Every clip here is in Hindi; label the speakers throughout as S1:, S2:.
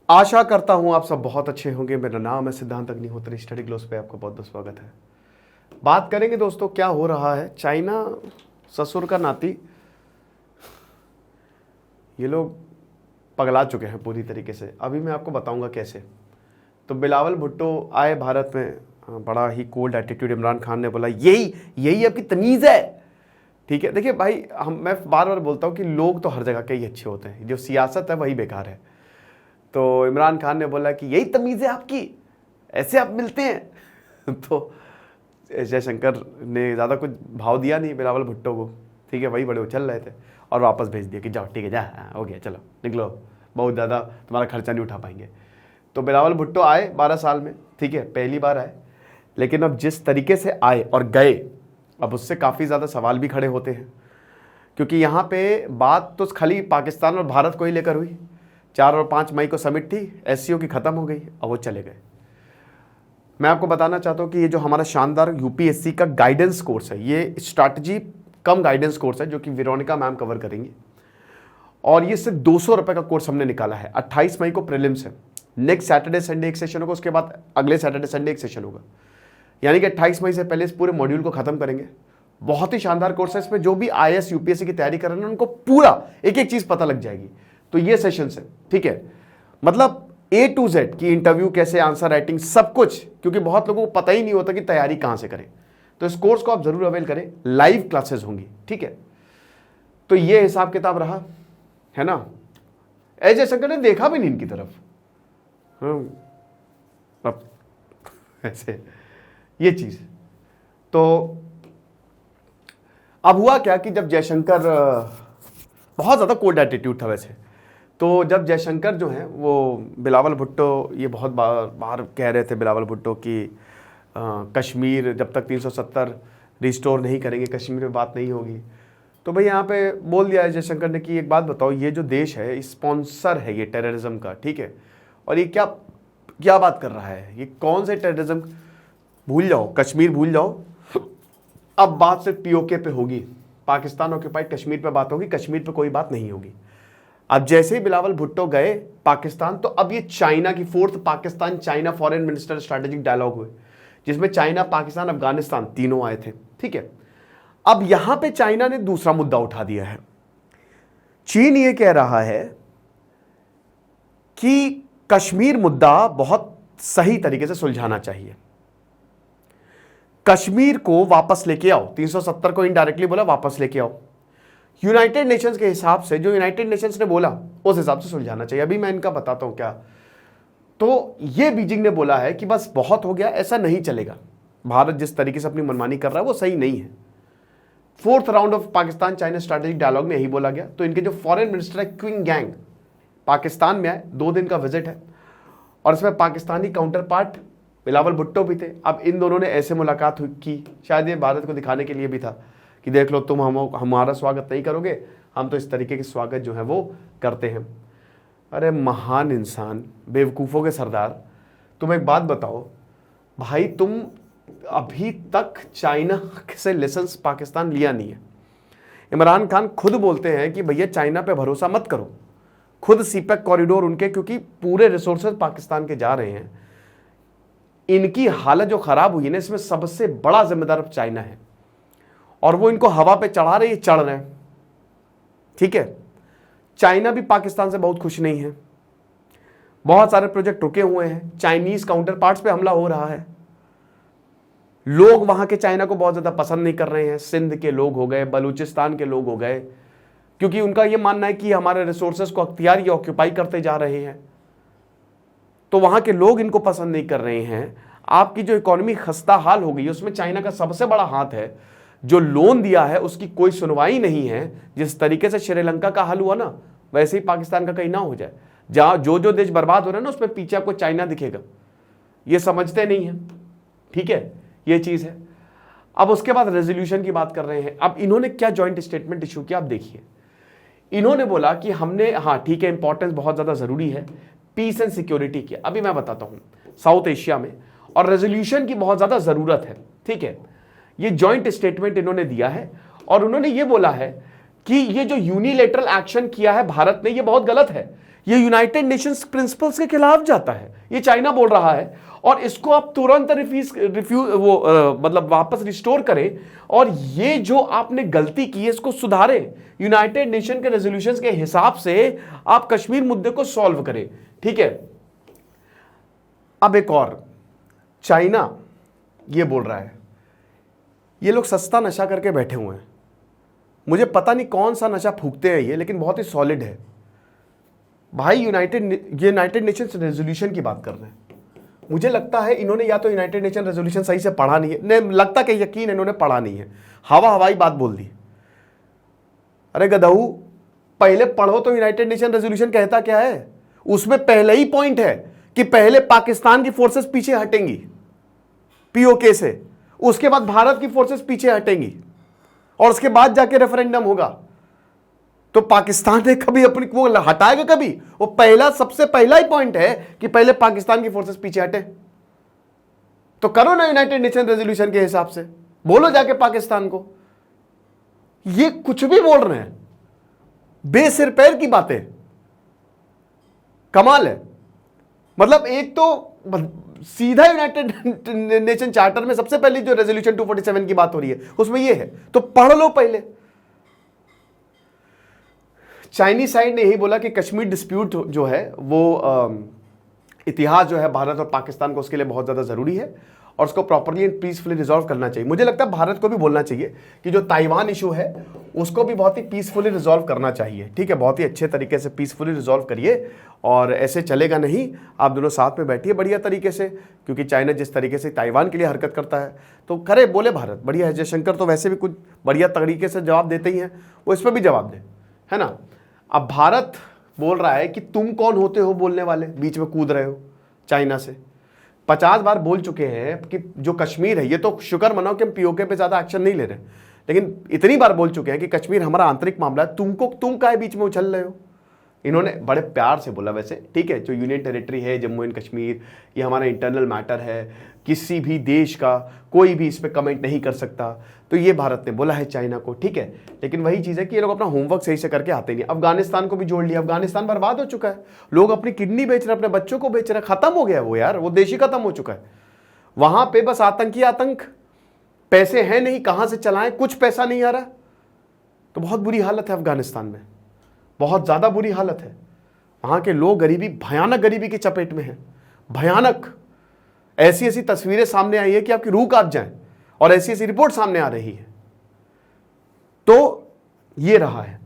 S1: आशा करता हूं आप सब बहुत अच्छे होंगे। मेरा नाम है सिद्धांत अग्निहोत्री। स्टडी ग्लोस पे आपका बहुत बहुत स्वागत है। बात करेंगे दोस्तों क्या हो रहा है। चाइना ससुर का नाती, ये लोग पगला चुके हैं पूरी तरीके से। अभी मैं आपको बताऊंगा कैसे। तो बिलावल भुट्टो आए भारत में, बड़ा ही कोल्ड एटीट्यूड। इमरान खान ने बोला यही यही आपकी तमीज़ है। ठीक है, देखिए भाई, मैं बार बार बोलता हूँ कि लोग तो हर जगह के ही अच्छे होते हैं, जो सियासत है वही बेकार है। तो इमरान खान ने बोला कि यही तमीज़ है आपकी, ऐसे आप मिलते हैं। तो जयशंकर ने ज़्यादा कुछ भाव दिया नहीं बिलावल भुट्टो को। ठीक है, वही बड़े उछल रहे थे और वापस भेज दिया कि जाओ ठीक है, जा हो गया, चलो निकलो, बहुत ज़्यादा तुम्हारा खर्चा नहीं उठा पाएंगे। तो बिलावल भुट्टो आए 12 साल में, ठीक है, पहली बार आए। लेकिन अब जिस तरीके से आए और गए, अब उससे काफ़ी ज़्यादा सवाल भी खड़े होते हैं। क्योंकि यहाँ पे बात तो खाली पाकिस्तान और भारत को ही लेकर हुई। 4 और 5 मई को समिट थी, SCO की ख़त्म हो गई, अब वो चले गए। मैं आपको बताना चाहता हूँ कि ये जो हमारा शानदार UPSC का गाइडेंस कोर्स है, ये स्ट्रैटेजी कम गाइडेंस कोर्स है, जो कि वेरोनिका मैम कवर करेंगी। और ये सिर्फ 200 रुपये का कोर्स हमने निकाला है। 28 मई को प्रीलिम्स है, नेक्स्ट सैटरडे संडे एक सेशन होगा, उसके बाद अगले सैटरडे संडे एक सेशन होगा। यानी कि 28 मई से पहले इस पूरे मॉड्यूल को खत्म करेंगे। बहुत ही शानदार कोर्स है। इसमें जो भी IAS UPSC की तैयारी कर रहे हैं उनको पूरा एक एक चीज़ पता लग जाएगी। तो ये सेशन है, ठीक है, मतलब A to Z की इंटरव्यू कैसे, आंसर राइटिंग, सब कुछ। क्योंकि बहुत लोगों को पता ही नहीं होता कि तैयारी कहाँ से करें। तो इस कोर्स को आप जरूर अवेल करें, लाइव क्लासेस होंगी, ठीक है। तो ये हिसाब किताब रहा है ना। जयशंकर ने देखा भी नहीं इनकी तरफ। अब ऐसे ये चीज। तो अब हुआ क्या कि जब जयशंकर, बहुत ज़्यादा कोल्ड एटीट्यूड था वैसे। तो जब जयशंकर जो हैं वो बिलावल भुट्टो, ये बहुत बार कह रहे थे बिलावल भुट्टो कि कश्मीर जब तक 370 रिस्टोर नहीं करेंगे कश्मीर में बात नहीं होगी। तो भाई यहाँ पे बोल दिया है जयशंकर ने कि एक बात बताओ, ये जो देश है स्पॉन्सर है ये टेररिज्म का, ठीक है, और ये क्या क्या बात कर रहा है, ये कौन से टेररिज्म। भूल जाओ, कश्मीर भूल जाओ, अब बात सिर्फ POK पे होगी, पाकिस्तान ऑक्यूपाइड कश्मीर पे बात होगी, कश्मीर पे कोई बात नहीं होगी। अब जैसे ही बिलावल भुट्टो गए पाकिस्तान, तो अब ये चाइना की 4th Pakistan China foreign minister strategic dialogue हुए, जिसमें चाइना, पाकिस्तान, अफगानिस्तान तीनों आए थे, ठीक है। अब यहां पे चाइना ने दूसरा मुद्दा उठा दिया है। चीन ये कह रहा है कि कश्मीर मुद्दा बहुत सही तरीके से सुलझाना चाहिए, कश्मीर को वापस लेके आओ, 370 को इनडायरेक्टली बोला वापस लेके आओ। यूनाइटेड नेशंस के हिसाब से, जो यूनाइटेड नेशंस ने बोला उस हिसाब से सुलझाना चाहिए। अभी मैं इनका बताता हूं क्या। तो ये बीजिंग ने बोला है कि बस बहुत हो गया, ऐसा नहीं चलेगा, भारत जिस तरीके से अपनी मनमानी कर रहा है वो सही नहीं है। 4th round of Pakistan China strategic dialogue में यही बोला गया। तो इनके जो फॉरेन मिनिस्टर है क्विंग गैंग, पाकिस्तान में आए, 2 दिन का विजिट है, और इसमें पाकिस्तानी काउंटर पार्ट बिलावल भुट्टो भी थे। अब इन दोनों ने ऐसे मुलाकात की, शायद ये भारत को दिखाने के लिए भी था कि देख लो, तुम हमारा स्वागत नहीं करोगे, हम तो इस तरीके के स्वागत जो है वो करते हैं। अरे महान इंसान, बेवकूफ़ों के सरदार, तुम एक बात बताओ भाई, तुम अभी तक चाइना से लेसन्स पाकिस्तान लिया नहीं है। इमरान खान खुद बोलते हैं कि भैया चाइना पे भरोसा मत करो, खुद CPEC कॉरिडोर उनके, क्योंकि पूरे रिसोर्सेज पाकिस्तान के जा रहे हैं। इनकी हालत जो खराब हुई है ना, इसमें सबसे बड़ा जिम्मेदार चाइना है, और वो इनको हवा पे चढ़ा रही है, चढ़ रहे हैं, ठीक है। चाइना भी पाकिस्तान से बहुत खुश नहीं है, बहुत सारे प्रोजेक्ट रुके हुए हैं, चाइनीज काउंटर पार्ट्स पे हमला हो रहा है, लोग वहां के चाइना को बहुत ज्यादा पसंद नहीं कर रहे हैं। सिंध के लोग हो गए, बलूचिस्तान के लोग हो गए, क्योंकि उनका यह मानना है कि हमारे रिसोर्सेज को अख्तियार ये ऑक्यूपाई करते जा रहे हैं। तो वहां के लोग इनको पसंद नहीं कर रहे हैं। आपकी जो इकोनॉमी खस्ता हाल हो गई है, उसमें चाइना का सबसे बड़ा हाथ है। जो लोन दिया है उसकी कोई सुनवाई नहीं है। जिस तरीके से श्रीलंका का हाल हुआ ना, वैसे ही पाकिस्तान का कहीं ना हो जाए। जहां जो जो देश बर्बाद हो रहे हैं ना, उसमें पीछे आपको चाइना दिखेगा। ये समझते नहीं है, ठीक है, ये चीज है। अब उसके बाद रेजोल्यूशन की बात कर रहे हैं। अब इन्होंने क्या जॉइंट स्टेटमेंट इशू किया, आप देखिए। इन्होंने बोला कि हमने, हाँ ठीक है, इंपॉर्टेंस बहुत ज्यादा जरूरी है पीस एंड सिक्योरिटी की। अभी मैं बताता हूं, साउथ एशिया में, और रेजोल्यूशन की बहुत ज्यादा जरूरत है, ठीक है। ये जॉइंट स्टेटमेंट इन्होंने दिया है, और उन्होंने ये बोला है कि ये जो यूनिलेटरल एक्शन किया है भारत ने, ये बहुत गलत है। ये यूनाइटेड नेशंस प्रिंसिपल्स के खिलाफ जाता है, ये चाइना बोल रहा है, और इसको आप तुरंत मतलब वापस रिस्टोर करें, और ये जो आपने गलती की है इसको सुधारें, यूनाइटेड नेशन के रेजोल्यूशंस के हिसाब से आप कश्मीर मुद्दे को सॉल्व करें, ठीक है। अब एक और, चाइना ये बोल रहा है, ये लोग सस्ता नशा करके बैठे हुए हैं, मुझे पता नहीं कौन सा नशा फूकते हैं ये, लेकिन बहुत ही सॉलिड है भाई। यूनाइटेड नेशंस रेजोल्यूशन की बात कर रहे हैं, मुझे लगता है इन्होंने या तो यूनाइटेड नेशन रेजोल्यूशन सही से पढ़ा नहीं है, नहीं लगता कि यकीन इन्होंने पढ़ा नहीं है, हवाई बात बोल दी। अरे गधऊ, पहले पढ़ो तो यूनाइटेड नेशन रेजोल्यूशन कहता क्या है, उसमें पहले ही पॉइंट है कि पहले पाकिस्तान की फोर्सेस पीछे हटेंगी पीओके से, उसके बाद भारत की फोर्सेस पीछे हटेंगी, और उसके बाद जाके रेफरेंडम होगा। तो पाकिस्तान ने कभी अपनी वो हटाएगा कभी? वो पहला, सबसे पहला ही पॉइंट है कि पहले पाकिस्तान की फोर्सेस पीछे हटे। तो करो ना यूनाइटेड नेशन रेजोल्यूशन के हिसाब से, बोलो जाके पाकिस्तान को। ये कुछ भी बोल रहे हैं, बेसिर पैर की बातें, कमाल है। मतलब एक तो सीधा यूनाइटेड नेशन चार्टर में सबसे पहले जो रेजोल्यूशन 247 की बात हो रही है उसमें ये है, तो पढ़ लो पहले। चाइनीज साइड ने यही बोला कि कश्मीर डिस्प्यूट जो है वो इतिहास जो है भारत और पाकिस्तान को, उसके लिए बहुत ज़्यादा ज़रूरी है और उसको प्रॉपरली एंड पीसफुली रिजॉल्व करना चाहिए। मुझे लगता है भारत को भी बोलना चाहिए कि जो ताइवान इशू है उसको भी बहुत ही पीसफुली रिजॉल्व करना चाहिए, ठीक है, बहुत ही अच्छे तरीके से पीसफुली रिजॉल्व करिए, और ऐसे चलेगा नहीं, आप दोनों साथ में बैठिए बढ़िया तरीके से, क्योंकि चाइना जिस तरीके से ताइवान के लिए हरकत करता है तो करे, बोले भारत बढ़िया है। जयशंकर तो वैसे भी कुछ बढ़िया तरीके से जवाब देते ही हैं, वो इस पर भी जवाब दें, है ना। अब भारत बोल रहा है कि तुम कौन होते हो बोलने वाले, बीच में कूद रहे हो चाइना से। 50 बार बोल चुके हैं कि जो कश्मीर है, ये तो शुक्र मनाओ कि हम पीओके पे ज़्यादा एक्शन नहीं ले रहे, लेकिन इतनी बार बोल चुके हैं कि कश्मीर हमारा आंतरिक मामला है, तुम काहे बीच में उछल रहे हो। इन्होंने बड़े प्यार से बोला वैसे, ठीक है, जो यूनियन टेरिटरी है जम्मू एंड कश्मीर, ये हमारा इंटरनल मैटर है, किसी भी देश का कोई भी इस पर कमेंट नहीं कर सकता, तो ये भारत ने बोला है चाइना को, ठीक है। लेकिन वही चीज़ है कि ये लोग अपना होमवर्क सही से करके आते नहीं। अफगानिस्तान को भी जोड़ लिया, अफगानिस्तान बर्बाद हो चुका है, लोग अपनी किडनी बेच रहे हैं, अपने बच्चों को बेच रहे हैं, खत्म हो गया वो यार, वो देश ही खत्म हो चुका है। वहां पे बस आतंकी आतंक, पैसे हैं नहीं, कहां से चलाएं, कुछ पैसा नहीं आ रहा, तो बहुत बुरी हालत है अफगानिस्तान में, बहुत ज़्यादा बुरी हालत है। वहाँ के लोग गरीबी, भयानक गरीबी की चपेट में हैं, भयानक। ऐसी ऐसी तस्वीरें सामने आई है कि आपकी रूह कांप जाए, और ऐसी ऐसी रिपोर्ट सामने आ रही है। तो ये रहा है।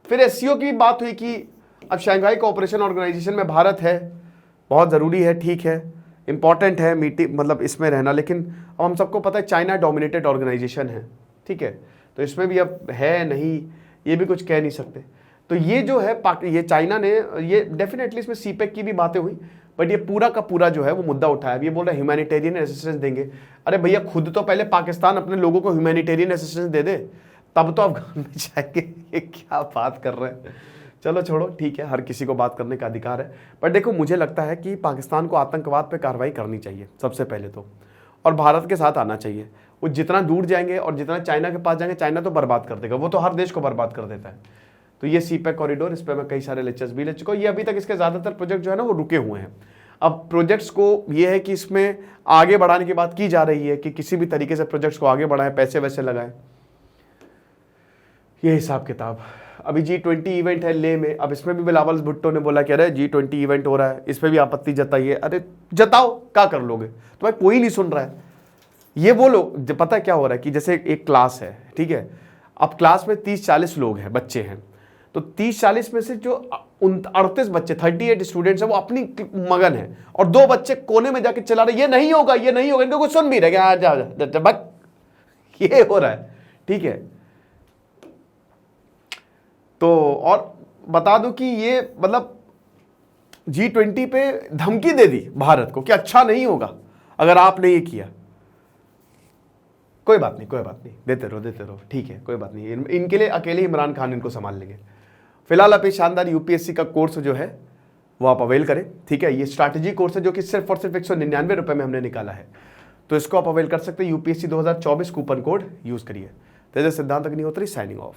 S1: फिर एससीओ की बात हुई कि अब शंघाई कोऑपरेशन ऑर्गेनाइजेशन में भारत है, बहुत ज़रूरी है, ठीक है, इंपॉर्टेंट है मीटिंग, मतलब इसमें रहना, लेकिन अब हम सबको पता है चाइना डोमिनेटेड ऑर्गेनाइजेशन है, ठीक है, तो इसमें भी अब है नहीं, ये भी कुछ कह नहीं सकते। तो ये जो है ये चाइना ने, ये डेफिनेटली इसमें सीपेक की भी बातें हुई, बट ये पूरा का पूरा जो है वो मुद्दा उठाया। ये बोल रहे ह्यूमैनिटेरियन असिस्टेंस देंगे। अरे भैया, खुद तो पहले पाकिस्तान अपने लोगों को ह्यूमैनिटेरियन असिस्टेंस दे दे, तब तो अफगान में जाएंगे। ये क्या बात कर रहे हैं, चलो छोड़ो, ठीक है, हर किसी को बात करने का अधिकार है। पर देखो, मुझे लगता है कि पाकिस्तान को आतंकवाद पे कार्रवाई करनी चाहिए सबसे पहले तो, और भारत के साथ आना चाहिए। वो जितना दूर जाएंगे और जितना चाइना के पास जाएंगे, चाइना तो बर्बाद कर देगा, वो तो हर देश को बर्बाद कर देता है। तो ये सीपेक कॉरिडोर, इस पर मैं कई सारे लेक्चर्स भी ले चुका हूँ। ये अभी तक इसके ज़्यादातर प्रोजेक्ट जो है ना वो रुके हुए हैं। अब प्रोजेक्ट्स को ये है कि इसमें आगे बढ़ाने की बात की जा रही है कि किसी भी तरीके से प्रोजेक्ट्स को आगे बढ़ाएं, पैसे वैसे लगाएं, ये हिसाब किताब। अभी G20 इवेंट है ले में, अब इसमें भी बिलावल भुट्टो ने बोला कि अरे G20 इवेंट हो रहा है, इस पर भी आपत्ति जताइए। अरे जताओ, क्या कर लोगे, तो भाई कोई नहीं सुन रहा है। ये बोलो, पता है क्या हो रहा है कि जैसे एक क्लास है, ठीक है, अब क्लास में 30-40 लोग हैं, बच्चे हैं, तो 30-40 में से जो 38 बच्चे, 38 स्टूडेंट्स हैं, वो अपनी मगन है, और 2 बच्चे कोने में जाके चला रहे, ये नहीं होगा, ये नहीं होगा, इनको सुन भी रहे, ये हो रहा है, ठीक है। तो और बता दूं कि ये मतलब G20 पे धमकी दे दी भारत को कि अच्छा नहीं होगा अगर आपने ये किया। कोई बात नहीं, कोई बात नहीं, देते रहो, ठीक है, कोई बात नहीं, इनके लिए अकेले इमरान खान इनको संभाल लेंगे। फिलहाल आप ये शानदार यूपीएससी का कोर्स जो है वो आप अवेल करें, ठीक है। ये स्ट्रैटेजी कोर्स है जो कि सिर्फ और सिर्फ 199 रुपये में हमने निकाला है, तो इसको आप अवेल कर सकते हैं। यूपीएससी 2024 कूपन कोड यूज करिए। तेजस सिद्धांत अग्निहोत्री साइनिंग ऑफ।